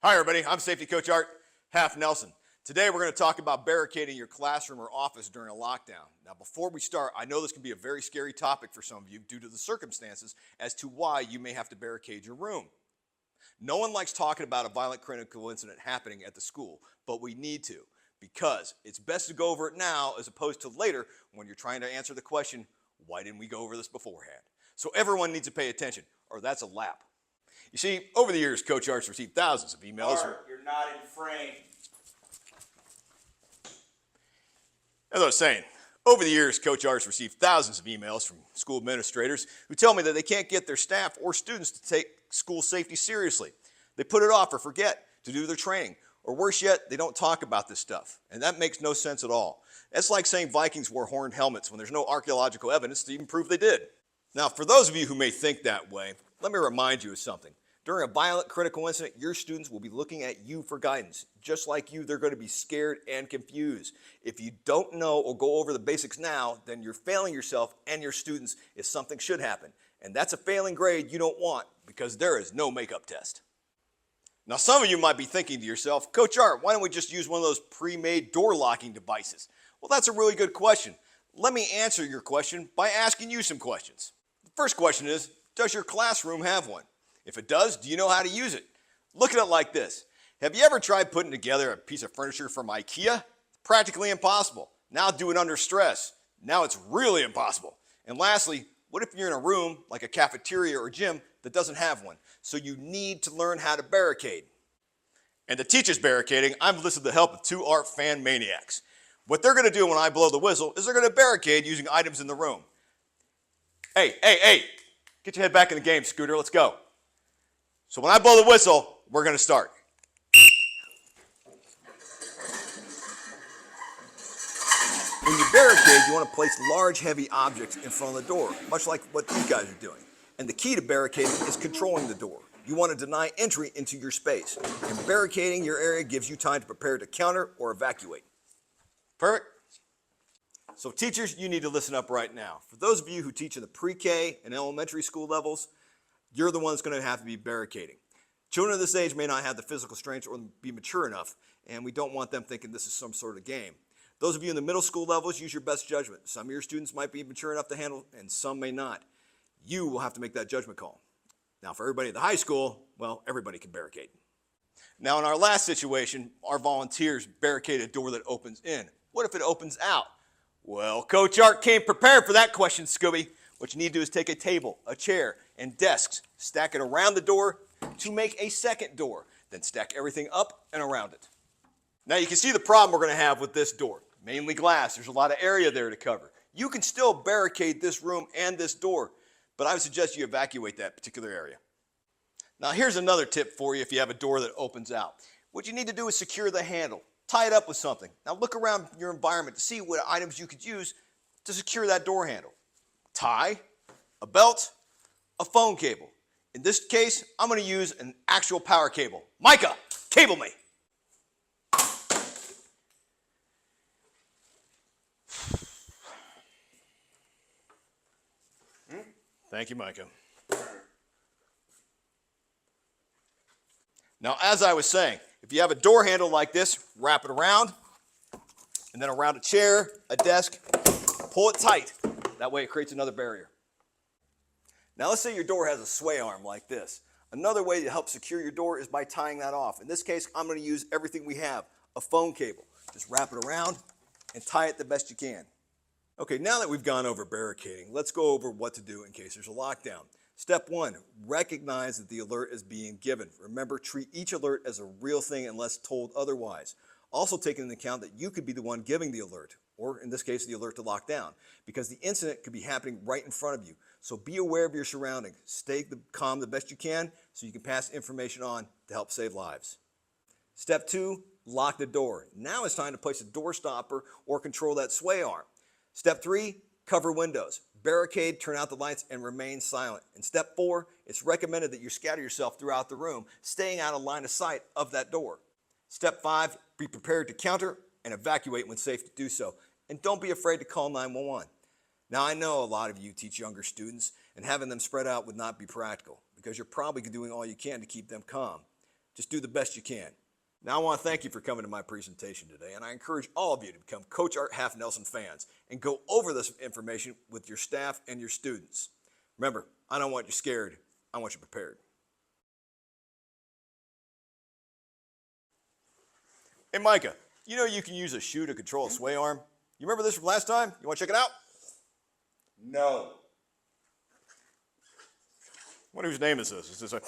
Hi everybody, I'm Safety Coach Art, Half Nelson. Today we're going to talk about barricading your classroom or office during a lockdown. Now before we start, I know this can be a very scary topic for some of you due to the circumstances as to why you may have to barricade your room. No one likes talking about a violent critical incident happening at the school, but we need to because it's best to go over it now as opposed to later when you're trying to answer the question, why didn't we go over this beforehand? So everyone needs to pay attention or that's a lap. You see, over the years, Coach Art's received thousands of emails. Art, you're not in frame. As I was saying, over the years, Coach Art's received thousands of emails from school administrators who tell me that they can't get their staff or students to take school safety seriously. They put it off or forget to do their training, or worse yet, they don't talk about this stuff, and that makes no sense at all. That's like saying Vikings wore horned helmets when there's no archaeological evidence to even prove they did. Now, for those of you who may think that way, let me remind you of something. During a violent critical incident, your students will be looking at you for guidance. Just like you, they're going to be scared and confused. If you don't know or go over the basics now, then you're failing yourself and your students if something should happen. And that's a failing grade you don't want because there is no makeup test. Now, some of you might be thinking to yourself, Coach Art, why don't we just use one of those pre-made door locking devices? Well, that's a really good question. Let me answer your question by asking you some questions. The first question is, does your classroom have one? If it does, do you know how to use it? Look at it like this. Have you ever tried putting together a piece of furniture from IKEA? Practically impossible. Now do it under stress. Now it's really impossible. And lastly, what if you're in a room like a cafeteria or gym that doesn't have one? So you need to learn how to barricade. And to teach us barricading, I've enlisted the help of two art fan maniacs. What they're going to do when I blow the whistle is they're going to barricade using items in the room. Hey, get your head back in the game, Scooter. Let's go. So when I blow the whistle, we're going to start. When you barricade, you want to place large, heavy objects in front of the door, much like what these guys are doing. And the key to barricading is controlling the door. You want to deny entry into your space. And barricading your area gives you time to prepare to counter or evacuate. Perfect? So teachers, you need to listen up right now. For those of you who teach in the pre-K and elementary school levels, you're the one that's going to have to be barricading. Children of this age may not have the physical strength or be mature enough, and we don't want them thinking this is some sort of game. Those of you in the middle school levels, use your best judgment. Some of your students might be mature enough to handle, and some may not. You will have to make that judgment call. Now, for everybody at the high school, well, everybody can barricade. Now, in our last situation, our volunteers barricaded a door that opens in. What if it opens out? Well, Coach Art came prepared for that question, Scooby. What you need to do is take a table, a chair, and desks, stack it around the door to make a second door, then stack everything up and around it. Now you can see the problem we're going to have with this door. Mainly glass, there's a lot of area there to cover. You can still barricade this room and this door, but I would suggest you evacuate that particular area. Now here's another tip for you if you have a door that opens out. What you need to do is secure the handle, tie it up with something. Now look around your environment to see what items you could use to secure that door handle. Tie, a belt, a phone cable. In this case, I'm going to use an actual power cable. Micah, cable me. Thank you, Micah. Now, as I was saying, if you have a door handle like this, wrap it around, and then around a chair, a desk, pull it tight. That way it creates another barrier. Now let's say your door has a sway arm like this. Another way to help secure your door is by tying that off. In this case, I'm going to use everything we have, a phone cable. Just wrap it around and tie it the best you can. Okay, now that we've gone over barricading, let's go over what to do in case there's a lockdown. Step 1, recognize that the alert is being given. Remember, treat each alert as a real thing unless told otherwise. Also take into account that you could be the one giving the alert, or in this case, the alert to lock down, because the incident could be happening right in front of you. So be aware of your surroundings. Stay calm the best you can so you can pass information on to help save lives. Step 2, lock the door. Now it's time to place a door stopper or control that sway arm. Step 3, cover windows. Barricade, turn out the lights, and remain silent. And step 4, it's recommended that you scatter yourself throughout the room, staying out of line of sight of that door. Step 5, be prepared to counter and evacuate when safe to do so. And don't be afraid to call 911. Now, I know a lot of you teach younger students, and having them spread out would not be practical because you're probably doing all you can to keep them calm. Just do the best you can. Now I want to thank you for coming to my presentation today, and I encourage all of you to become Coach Art Half Nelson fans and go over this information with your staff and your students. Remember, I don't want you scared, I want you prepared. Hey Micah, you know you can use a shoe to control a sway arm? You remember this from last time? You want to check it out? No. What whose name is this? Is this a